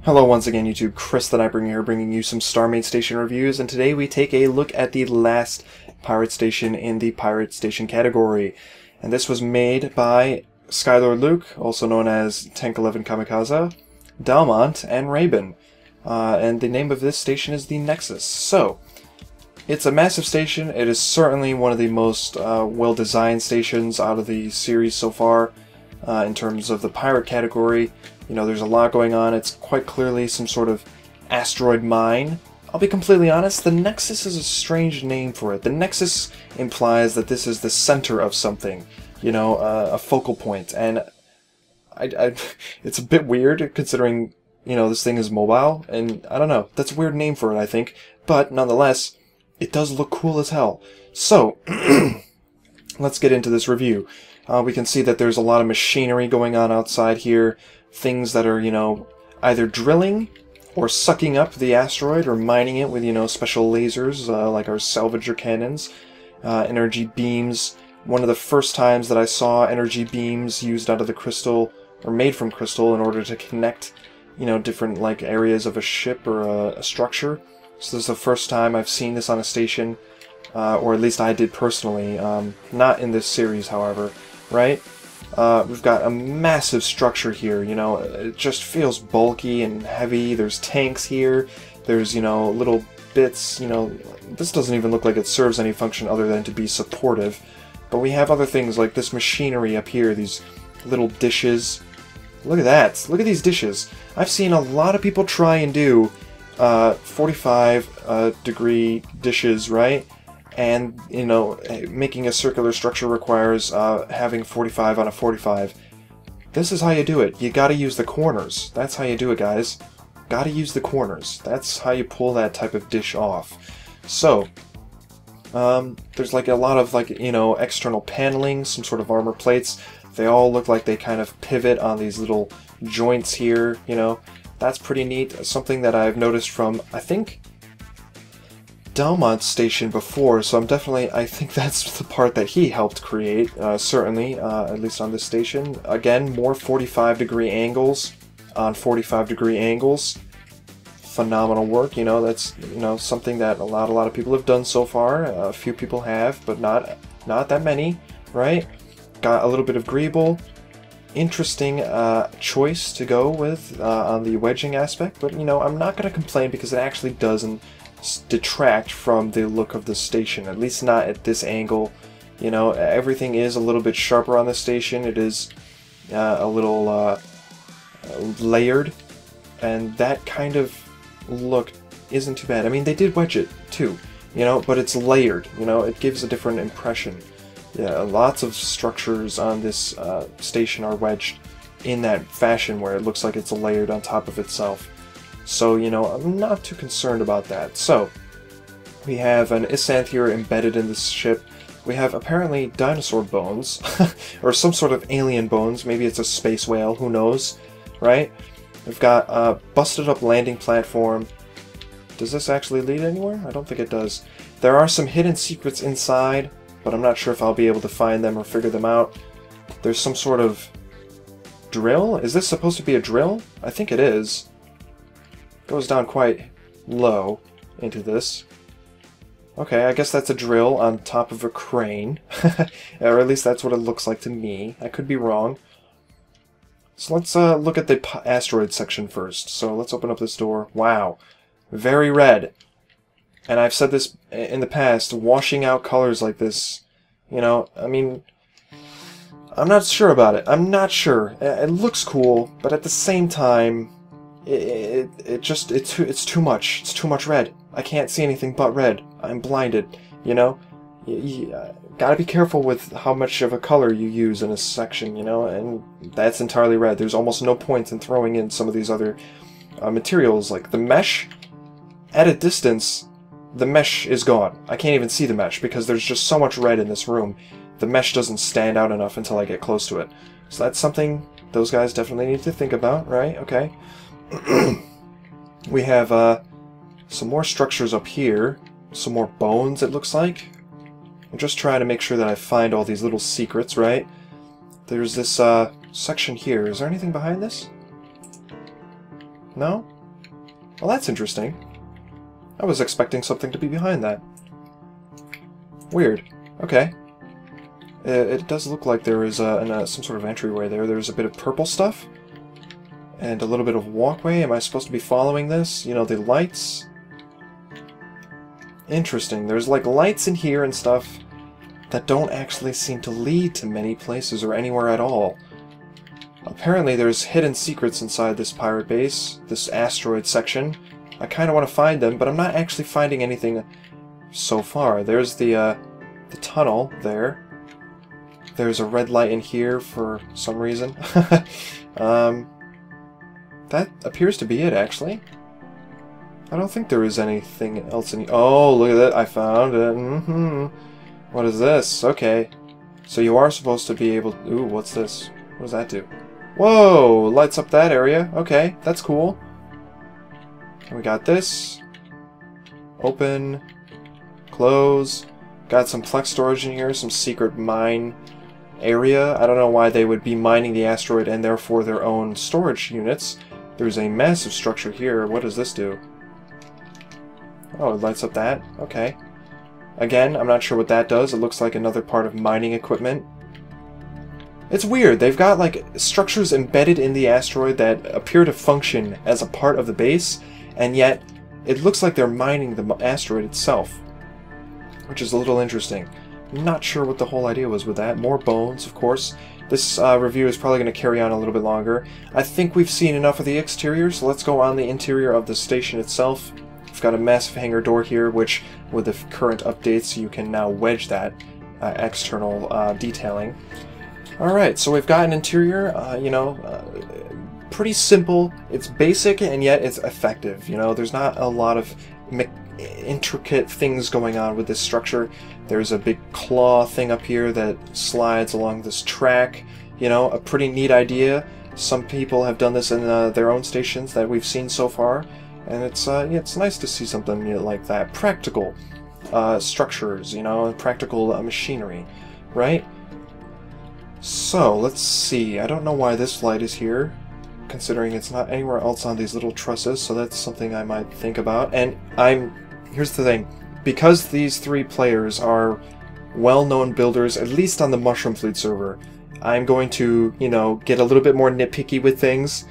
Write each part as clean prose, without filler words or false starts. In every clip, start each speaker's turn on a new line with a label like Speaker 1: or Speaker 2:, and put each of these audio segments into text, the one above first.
Speaker 1: Hello once again YouTube, Chris the Nightbringer here, bringing you some StarMade Station reviews, and today we take a look at the last Pirate Station in the Pirate Station category. And this was made by SKylord Luke, also known as Tank 11 Kamikaze, Dalmont, and Raiben. And the name of this station is the Nexus. So, it's a massive station. It is certainly one of the most well-designed stations out of the series so far in terms of the pirate category. You know, there's a lot going on. It's quite clearly some sort of asteroid mine. I'll be completely honest, the Nexus is a strange name for it. The Nexus implies that this is the center of something, you know, a focal point. And it's a bit weird considering, you know, this thing is mobile. And I don't know, that's a weird name for it, I think. But nonetheless, it does look cool as hell. So, let's get into this review. We can see that there's a lot of machinery going on outside here. Things that are, you know, either drilling or sucking up the asteroid or mining it with, you know, special lasers like our salvager cannons, energy beams. One of the first times that I saw energy beams used out of the crystal or made from crystal in order to connect, you know, different like areas of a ship or a structure. So this is the first time I've seen this on a station, or at least I did personally. Not in this series, however, right? We've got a massive structure here, you know, it just feels bulky and heavy. There's tanks here, there's, you know, little bits, you know, this doesn't even look like it serves any function other than to be supportive. But we have other things like this machinery up here, these little dishes. Look at that, look at these dishes. I've seen a lot of people try and do 45 degree dishes, right? And, you know, making a circular structure requires having 45 on a 45. This is how you do it. You gotta use the corners. That's how you do it, guys. Gotta use the corners. That's how you pull that type of dish off. So, there's like a lot of, like, you know, external paneling, some sort of armor plates. They all look like they kind of pivot on these little joints here, you know. That's pretty neat. Something that I've noticed from, I think, Dalmont's station before, so I think that's the part that he helped create, certainly, at least on this station. Again, more 45 degree angles on 45 degree angles. Phenomenal work, you know, that's, you know, something that a lot of people have done so far. A few people have, but not that many, right? Got a little bit of greeble. Interesting choice to go with on the wedging aspect, but, you know, I'm not going to complain because it actually doesn't detract from the look of the station, at least not at this angle. You know, everything is a little bit sharper on the station. It is a little layered, and that kind of look isn't too bad. I mean, they did wedge it too, you know, but it's layered, you know, it gives a different impression. Yeah, lots of structures on this station are wedged in that fashion where it looks like it's layered on top of itself. So, you know, I'm not too concerned about that. So, we have an Isanth here embedded in this ship. We have apparently dinosaur bones, or some sort of alien bones. Maybe it's a space whale, who knows, right? We've got a busted up landing platform. Does this actually lead anywhere? I don't think it does. There are some hidden secrets inside, but I'm not sure if I'll be able to find them or figure them out. There's some sort of drill? Is this supposed to be a drill? I think it is. Goes down quite low into this. Okay, I guess that's a drill on top of a crane. Or at least that's what it looks like to me. I could be wrong. So let's look at the asteroid section first. So let's open up this door. Wow. Very red. And I've said this in the past, washing out colors like this, you know, I mean, I'm not sure about it. I'm not sure. It looks cool, but at the same time, it's too much. It's too much red. I can't see anything but red. I'm blinded, you know? You gotta be careful with how much of a color you use in a section, you know? And that's entirely red. There's almost no point in throwing in some of these other materials, like the mesh. At a distance, the mesh is gone. I can't even see the mesh because there's just so much red in this room. The mesh doesn't stand out enough until I get close to it. So that's something those guys definitely need to think about, right? Okay. We have some more structures up here, some more bones it looks like. I'm just trying to make sure that I find all these little secrets, right? There's this section here. Is there anything behind this? No? Well, that's interesting. I was expecting something to be behind that. Weird. Okay. It does look like there is some sort of entryway there. There's a bit of purple stuff. And a little bit of walkway. Am I supposed to be following this? You know, the lights? Interesting. There's like lights in here and stuff that don't actually seem to lead to many places or anywhere at all. Apparently there's hidden secrets inside this pirate base, this asteroid section. I kind of want to find them, but I'm not actually finding anything so far. There's the tunnel there. There's a red light in here for some reason. That appears to be it, actually. I don't think there is anything else in... Oh, look at that. I found it. What is this? Okay. So you are supposed to be able... Ooh, what's this? What does that do? Whoa! Lights up that area. Okay, that's cool. And we got this. Open. Close. Got some flex storage in here. Some secret mine area. I don't know why they would be mining the asteroid and therefore their own storage units. There's a massive structure here. What does this do? Oh, it lights up that. Okay. Again, I'm not sure what that does. It looks like another part of mining equipment. It's weird. They've got like structures embedded in the asteroid that appear to function as a part of the base, and yet it looks like they're mining the asteroid itself, which is a little interesting. I'm not sure what the whole idea was with that. More bones, of course. This review is probably going to carry on a little bit longer. I think we've seen enough of the exterior, so let's go on the interior of the station itself. We've got a massive hangar door here, which, with the current updates, you can now wedge that external detailing. Alright, so we've got an interior, pretty simple. It's basic, and yet it's effective. You know, there's not a lot of intricate things going on with this structure. There's a big claw thing up here that slides along this track. You know, a pretty neat idea. Some people have done this in their own stations that we've seen so far, and it's nice to see something like that. Practical structures, you know, practical machinery, right? So, let's see. I don't know why this light is here, considering it's not anywhere else on these little trusses, so that's something I might think about. And here's the thing. Because these three players are well-known builders, at least on the Mushroom Fleet server, I'm going to, you know, get a little bit more nitpicky with things.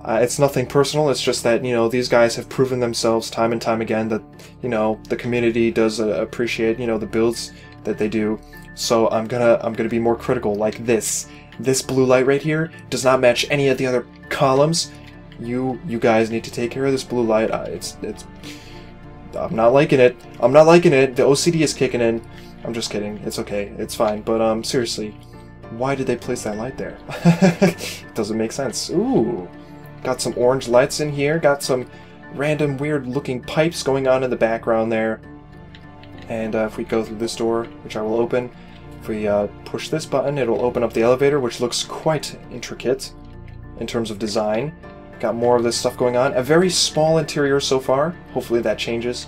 Speaker 1: It's nothing personal, it's just that, you know, these guys have proven themselves time and time again that, you know, the community does appreciate, you know, the builds that they do. So I'm gonna be more critical, like this. This blue light right here does not match any of the other columns. You guys need to take care of this blue light. I'm not liking it. I'm not liking it. The OCD is kicking in. I'm just kidding. It's okay. It's fine. But seriously, why did they place that light there? It doesn't make sense. Ooh, got some orange lights in here. Got some random weird looking pipes going on in the background there. And if we go through this door, which I will open, if we push this button, it'll open up the elevator, which looks quite intricate in terms of design. Got more of this stuff going on. A very small interior so far. Hopefully that changes.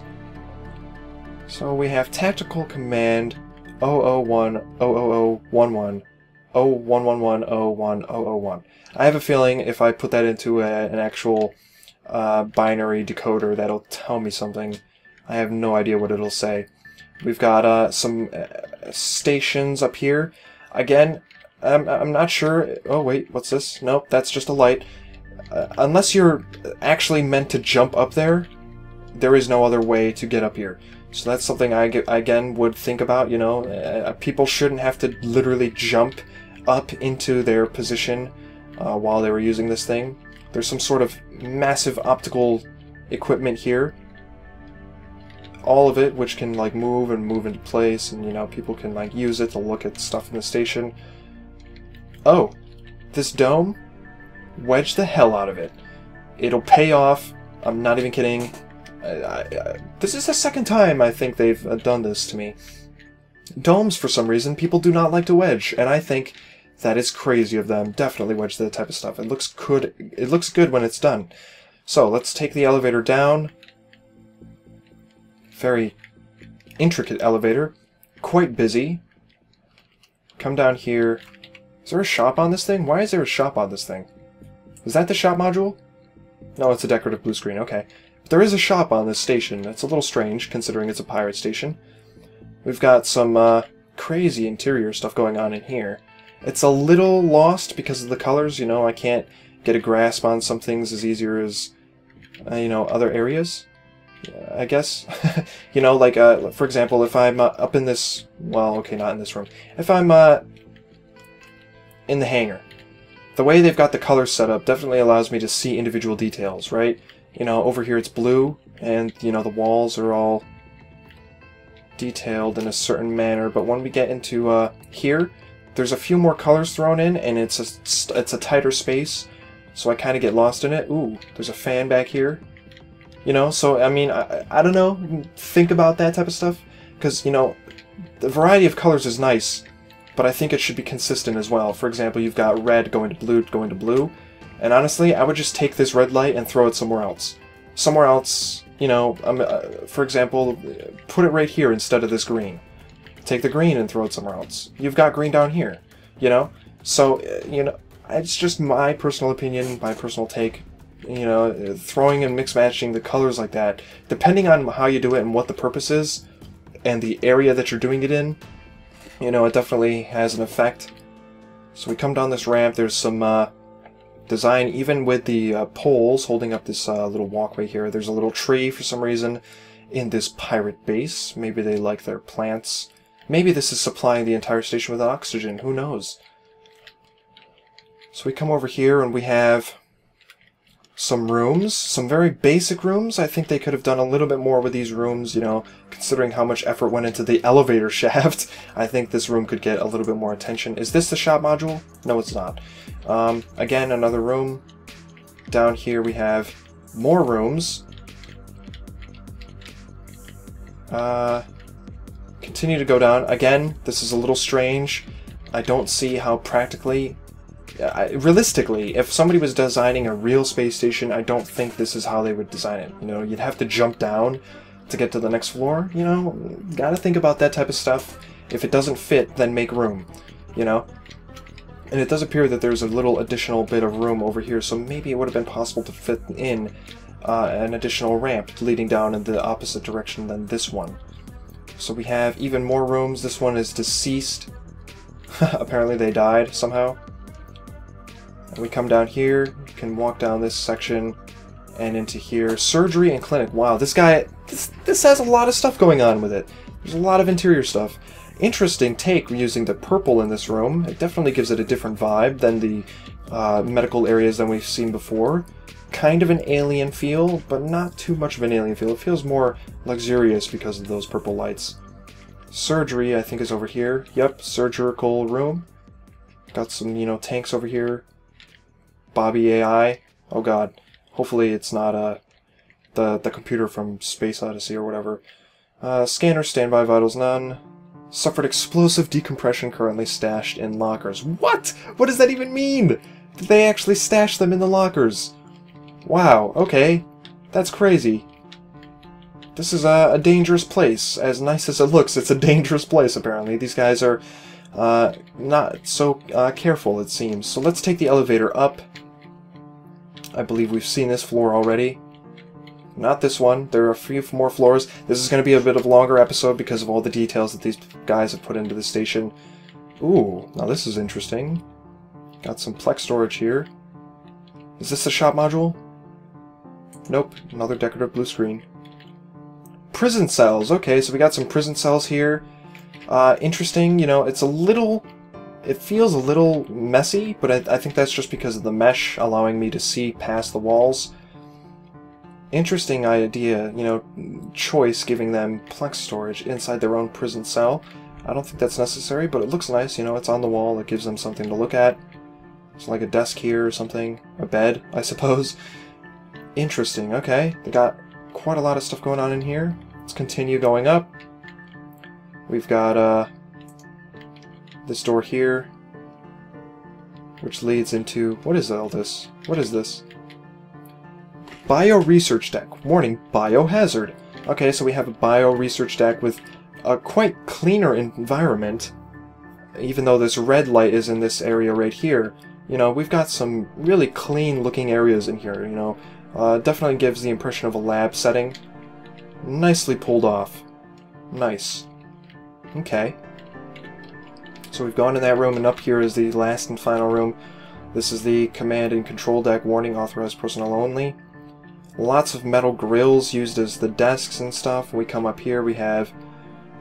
Speaker 1: So we have Tactical Command 001-00011 0111-01001. I have a feeling if I put that into an actual binary decoder, that'll tell me something. I have no idea what it'll say. We've got some stations up here. Again, I'm not sure. Oh wait, what's this? Nope, that's just a light. Unless you're actually meant to jump up there, there is no other way to get up here. So that's something I again would think about, you know. People shouldn't have to literally jump up into their position while they were using this thing. There's some sort of massive optical equipment here. All of it, which can like move into place, and you know, people can like use it to look at stuff in the station. Oh, this dome? Wedge the hell out of it. It'll pay off. I'm not even kidding. This is the second time I think they've done this to me. Domes, for some reason, people do not like to wedge, and I think that is crazy of them. Definitely wedge that type of stuff. It looks good. It looks good when it's done. So let's take the elevator down. Very intricate elevator. Quite busy. Come down here. Is there a shop on this thing? Why is there a shop on this thing? Is that the shop module? No, it's a decorative blue screen. Okay. There is a shop on this station. It's a little strange, considering it's a pirate station. We've got some crazy interior stuff going on in here. It's a little lost because of the colors, you know, I can't get a grasp on some things as easier as, you know, other areas, I guess. You know, like, for example, if I'm up in this, well, okay, not in this room. If I'm in the hangar, the way they've got the colors set up definitely allows me to see individual details, right? You know, over here it's blue, and, you know, the walls are all detailed in a certain manner, but when we get into here, there's a few more colors thrown in, and it's a tighter space, so I kind of get lost in it. Ooh, there's a fan back here. You know, so, I mean, I don't know, think about that type of stuff, because, you know, the variety of colors is nice, but I think it should be consistent as well. For example, you've got red going to blue, and honestly, I would just take this red light and throw it somewhere else. Somewhere else, you know, for example, put it right here instead of this green. Take the green and throw it somewhere else. You've got green down here, you know? So, you know, it's just my personal opinion, my personal take. You know, throwing and mix-matching the colors like that, depending on how you do it and what the purpose is, and the area that you're doing it in, you know, it definitely has an effect. So we come down this ramp, there's some design, even with the poles holding up this little walkway here. There's a little tree, for some reason, in this pirate base. Maybe they like their plants. Maybe this is supplying the entire station with oxygen, who knows? So we come over here and we have some rooms, some very basic rooms. I think they could have done a little bit more with these rooms, you know, considering how much effort went into the elevator shaft. I think this room could get a little bit more attention. Is this the shop module? No, it's not. Again, another room. Down here we have more rooms. Continue to go down. Again, this is a little strange. I don't see how practically... realistically, if somebody was designing a real space station, I don't think this is how they would design it. You know, you'd have to jump down to get to the next floor, you know? Gotta think about that type of stuff. If it doesn't fit, then make room, you know? And it does appear that there's a little additional bit of room over here, so maybe it would have been possible to fit in an additional ramp leading down in the opposite direction than this one. So we have even more rooms. This one is deceased. Apparently they died somehow. And we come down here, you can walk down this section and into here. Surgery and clinic. Wow, this guy, this has a lot of stuff going on with it. There's a lot of interior stuff. Interesting take using the purple in this room. It definitely gives it a different vibe than the medical areas that we've seen before. Kind of an alien feel, but not too much of an alien feel. It feels more luxurious because of those purple lights. Surgery, I think, is over here. Yep, surgical room. Got some, you know, tanks over here. Bobby AI. Oh god. Hopefully it's not the computer from Space Odyssey or whatever. Scanner, standby vitals, none. Suffered explosive decompression, currently stashed in lockers. What? What does that even mean? Did they actually stash them in the lockers? Wow, okay. That's crazy. This is a dangerous place. As nice as it looks, it's a dangerous place, apparently. These guys are not so careful, it seems. So let's take the elevator up. I believe we've seen this floor already. Not this one. There are a few more floors. This is going to be a bit of a longer episode because of all the details that these guys have put into the station. Ooh, now this is interesting. Got some Plex storage here. Is this the shop module? Nope, another decorative blue screen. Prison cells. Okay, so we got some prison cells here. Interesting, you know, it's a little... It feels a little messy, but I think that's just because of the mesh allowing me to see past the walls. Interesting idea, you know, choice giving them Plex storage inside their own prison cell. I don't think that's necessary, but it looks nice, you know, it's on the wall, it gives them something to look at. It's like a desk here or something. A bed, I suppose. Interesting, okay. They got quite a lot of stuff going on in here. Let's continue going up. We've got this door here, which leads into... What is all this? What is this? Bio-research deck. Warning, biohazard. Okay, so we have a bio-research deck with a quite cleaner environment. Even though this red light is in this area right here, you know, we've got some really clean looking areas in here, you know. Definitely gives the impression of a lab setting. Nicely pulled off. Nice. Okay. So we've gone in that room, and up here is the last and final room. This is the command and control deck. Warning, authorized personnel only. Lots of metal grills used as the desks and stuff. When we come up here, we have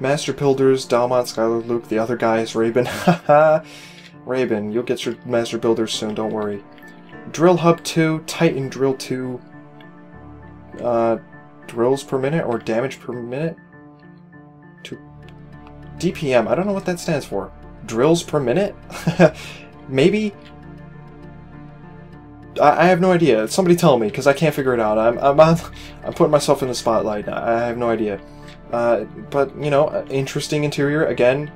Speaker 1: Master Builders, Dalmont, SKylord, Luke. The other guy is Raiben. Haha! Raiben, you'll get your Master Builders soon, don't worry. Drill Hub 2, Titan Drill 2. Drills per minute or damage per minute? DPM, I don't know what that stands for. Drills per minute? Maybe? I have no idea. Somebody tell me, because I can't figure it out. I'm putting myself in the spotlight. I have no idea. But, you know, interesting interior. Again,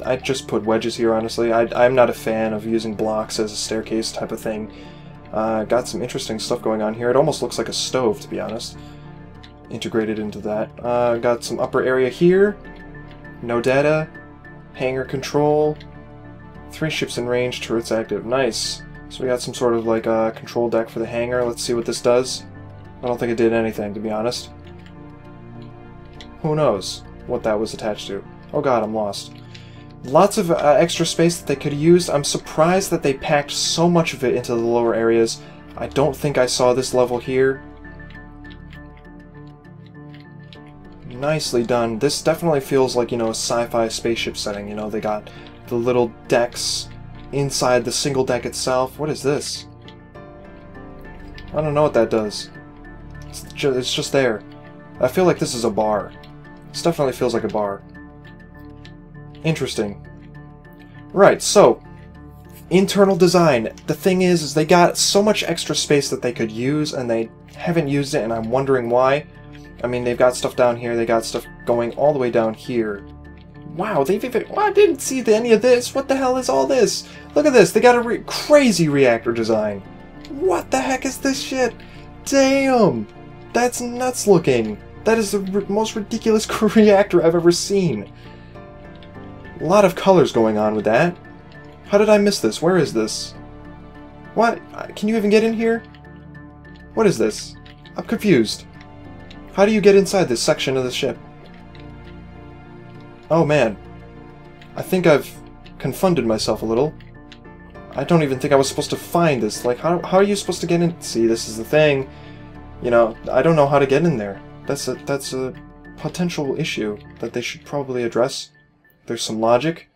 Speaker 1: I just put wedges here, honestly. I'm not a fan of using blocks as a staircase type of thing. Got some interesting stuff going on here. It almost looks like a stove, to be honest. Integrated into that. Got some upper area here. No data. Hangar control. 3 ships in range. Turrets active. Nice. So we got some sort of like a control deck for the hangar. Let's see what this does. I don't think it did anything, to be honest. Who knows what that was attached to. Oh god, I'm lost. Lots of extra space that they could have used. I'm surprised that they packed so much of it into the lower areas. I don't think I saw this level here. Nicely done. This definitely feels like, you know, a sci-fi spaceship setting. You know, they got the little decks inside the single deck itself. What is this? I don't know what that does. It's just there. I feel like this is a bar. This definitely feels like a bar. Interesting. Right, so internal design. The thing is they got so much extra space that they could use, and they haven't used it, and I'm wondering why. I mean, they've got stuff down here, they got stuff going all the way down here. Wow, they've even... Well, I didn't see any of this. What the hell is all this? Look at this. They got a crazy reactor design. What the heck is this shit? Damn! That's nuts looking. That is the most ridiculous reactor I've ever seen. A lot of colors going on with that. How did I miss this? Where is this? What? Can you even get in here? What is this? I'm confused. How do you get inside this section of the ship? Oh man. I think I've confounded myself a little. I don't even think I was supposed to find this. Like, how are you supposed to get in? See, this is the thing. You know, I don't know how to get in there. That's a potential issue that they should probably address. There's some logic.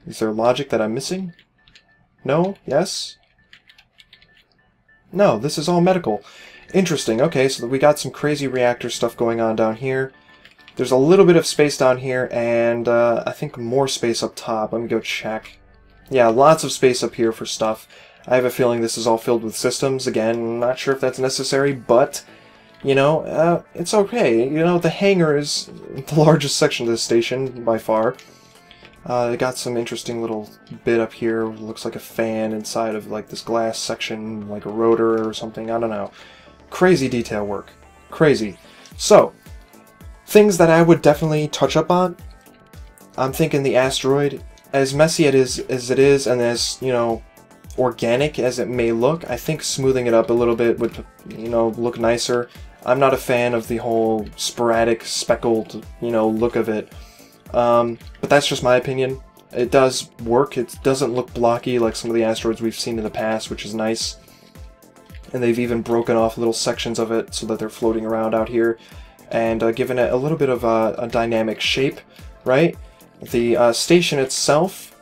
Speaker 1: Is there logic that I'm missing? No? Yes? No, this is all medical. Interesting. Okay, so we got some crazy reactor stuff going on down here. There's a little bit of space down here, and I think more space up top. Let me go check. Yeah, lots of space up here for stuff. I have a feeling this is all filled with systems. Again, not sure if that's necessary, but, you know, it's okay. You know, the hangar is the largest section of the station, by far. They got some interesting little bit up here. Looks like a fan inside of, like, this glass section, like a rotor or something. I don't know. Crazy detail work. Crazy. So, things that I would definitely touch up on. I'm thinking the asteroid, as messy as it is, and as, you know, organic as it may look, I think smoothing it up a little bit would, you know, look nicer. I'm not a fan of the whole sporadic, speckled, you know, look of it. But that's just my opinion. It does work. It doesn't look blocky like some of the asteroids we've seen in the past, which is nice. And they've even broken off little sections of it so that they're floating around out here, and given it a little bit of a dynamic shape, right? The station itself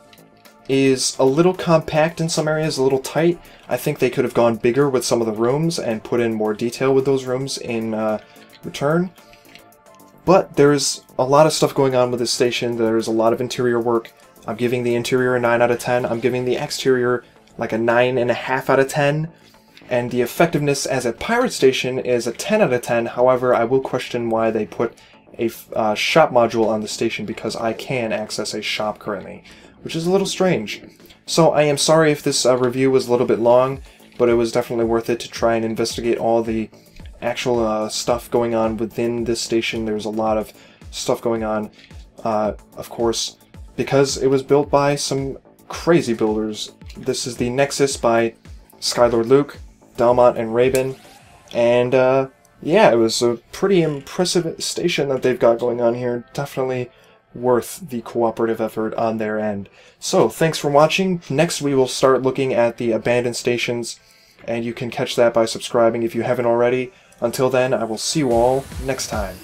Speaker 1: is a little compact in some areas, a little tight. I think they could have gone bigger with some of the rooms and put in more detail with those rooms in return. But there's a lot of stuff going on with this station. There's a lot of interior work. I'm giving the interior a 9 out of 10. I'm giving the exterior like a 9.5 out of 10. And the effectiveness as a pirate station is a 10 out of 10. However, I will question why they put a shop module on the station, because I can access a shop currently, which is a little strange. So I am sorry if this review was a little bit long, but it was definitely worth it to try and investigate all the actual stuff going on within this station. There's a lot of stuff going on, of course, because it was built by some crazy builders. This is the Nexus by SKylord, Luke, Dalmont, and Raiben. And yeah, it was a pretty impressive station that they've got going on here. Definitely worth the cooperative effort on their end. So, thanks for watching. Next we will start looking at the abandoned stations, and you can catch that by subscribing if you haven't already. Until then, I will see you all next time.